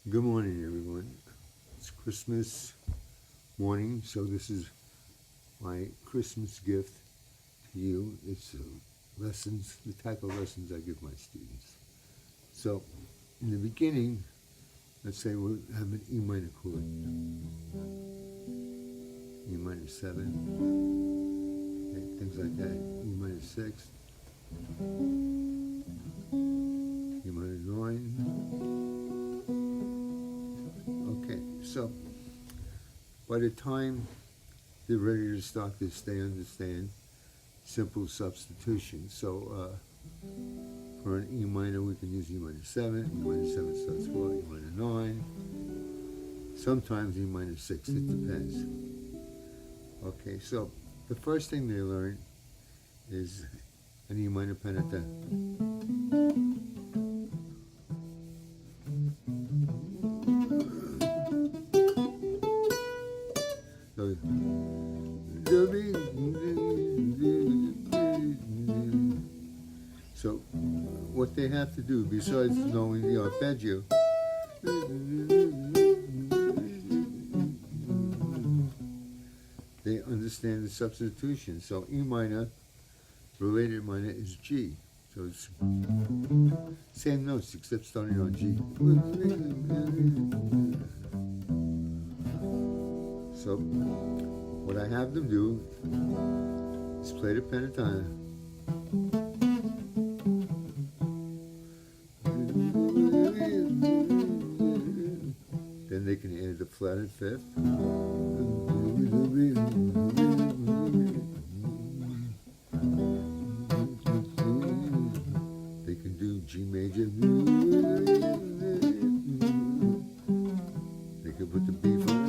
Good morning, everyone. It's Christmas morning, so this is my Christmas gift to you. It's lessons, the type of lessons I give my students. So, in the beginning, let's say we'll have an E minor chord. E minor 7, okay, things like that. E minor 6, E minor 9. Okay, so by the time they're ready to start this, they understand simple substitution. So for an E minor, we can use E minor 7. E minor 7 starts 4, E minor 9. Sometimes E minor 6, it depends. Okay, so the first thing they learn is an E minor pentatonic. So what they have to do, besides knowing the arpeggio, they understand the substitution. So E minor, related minor is G. So it's same notes except starting on G. So what I have them do is play the pentatonic. Then they can add the flatted fifth. They can do G major. They can put the B flat.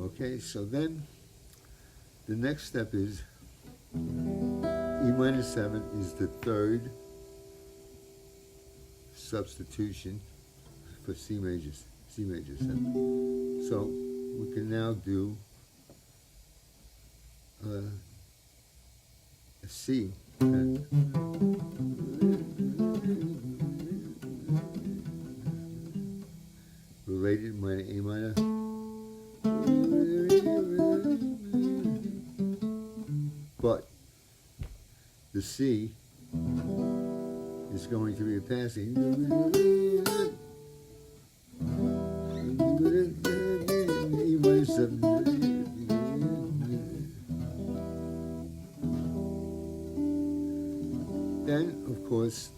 Okay, so then the next step is E minor 7 is the third substitution for C major 7. So we can now do a C. Related minor A minor. But the C is going to be a passing. E minor 7. Then, of course,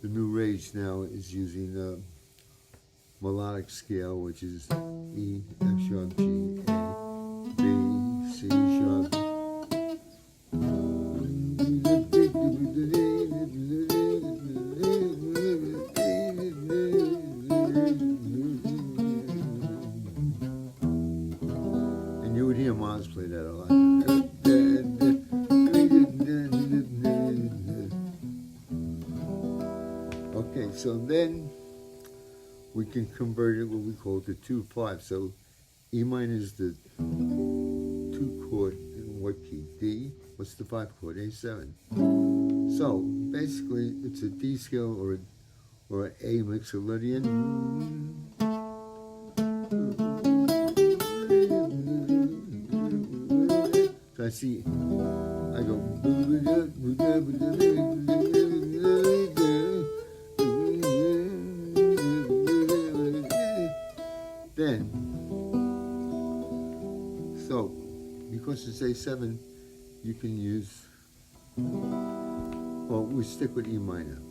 the new rage now is using the melodic scale, which is E, F sharp, G, A, B, C sharp. And you would hear Mars play that a lot. Okay, so then we can convert it what we call the 2-5. So E minor is the 2 chord in what key? D. What's the 5 chord? A7. So basically it's a D scale or an A mixolydian. So I go. Then, so because it's A7, you can use, well, we stick with E minor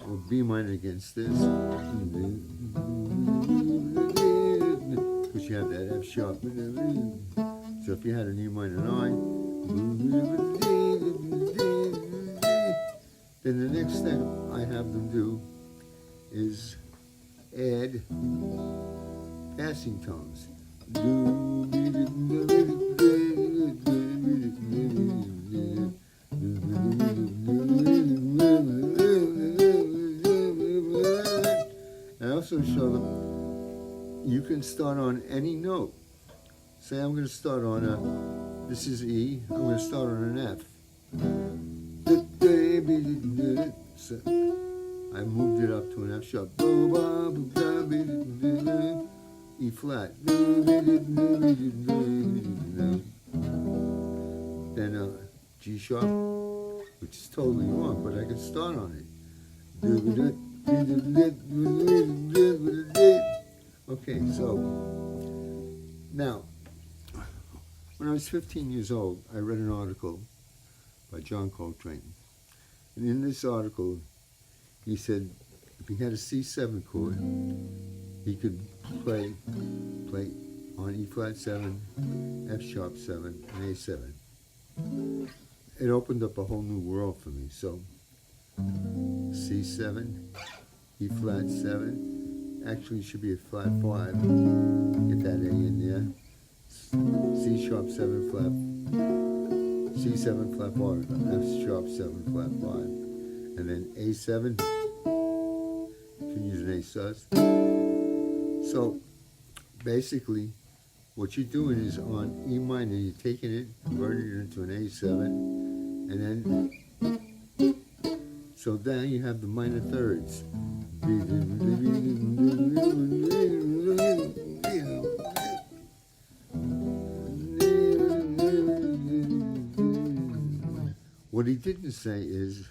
or B minor against this, because you have that F sharp. So if you had an E minor 9, then the next step I have them do is add passing tones. I also show them you can start on any note. Say I'm going to start on a, this is E, I'm going to start on an F. So I moved it up to an F sharp. E flat. Then G sharp, which is totally wrong, but I can start on it. Okay, so now, when I was 15 years old, I read an article by John Coltrane. And in this article, he said if he had a C7 chord, he could play on E flat 7, F sharp 7, and A7. It opened up a whole new world for me. So C7, E flat 7, actually should be a flat 5. Get that A in there. C sharp 7 flat, C7 flat 5, F sharp 7 flat 5, and then A7. You can use an A sus. So basically, what you're doing is on E minor, you're taking it, converting it into an A7, and then, so then you have the minor thirds. What he didn't say is,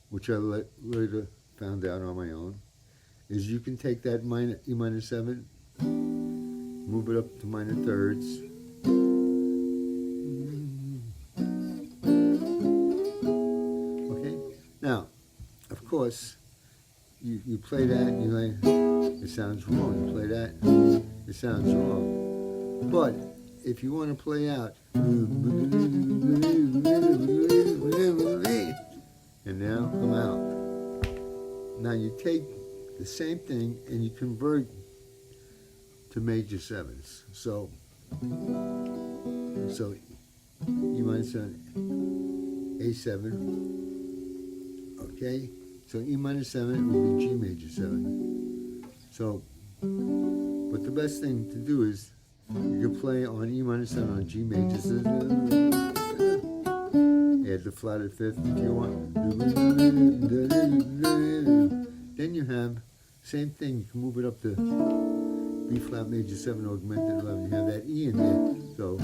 which I later found out on my own, is you can take that minor, E minor 7, move it up to minor thirds, okay? Now, of course, you play that and you're like, it sounds wrong. You play that, it sounds wrong. But if you want to play out, and now come out. Now you take the same thing and you convert to major sevens. So E minor 7, A7, okay? So E minor 7 would be G major 7. So, but the best thing to do is you can play on E minor 7 on G major 7. Add the flatted fifth if you want. Then you have same thing. You can move it up to B flat major 7 augmented 11. You have that E in there. So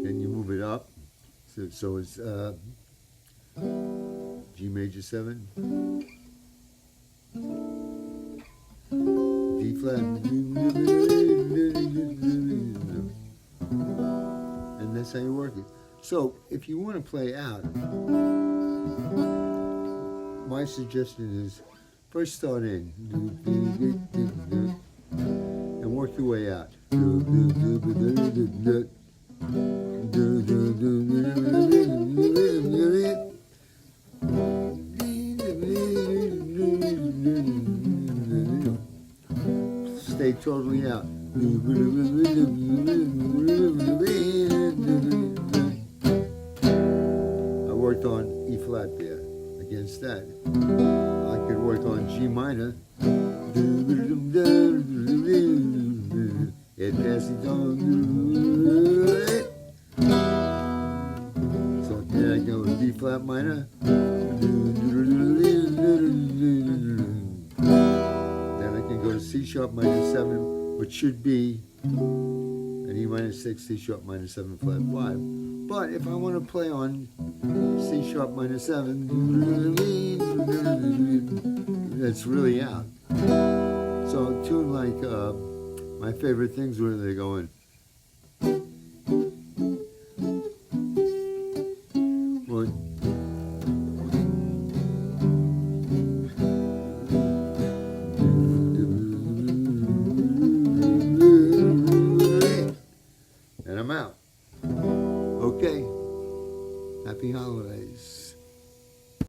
then you move it up. So it's G major 7, D flat, and that's how you work it. So if you want to play out, my suggestion is first start in and work your way out. Stay totally out. I worked on E flat there. Against that, I could work on G minor. It passes on. So then I go with B flat minor. Then I can go to C sharp minor 7, which should be an E minor 6, C sharp minor 7 flat 5. But if I want to play on C sharp minor 7, that's really out. So a tune like my favorite things where they go in. And I'm out. Okay. Happy holidays.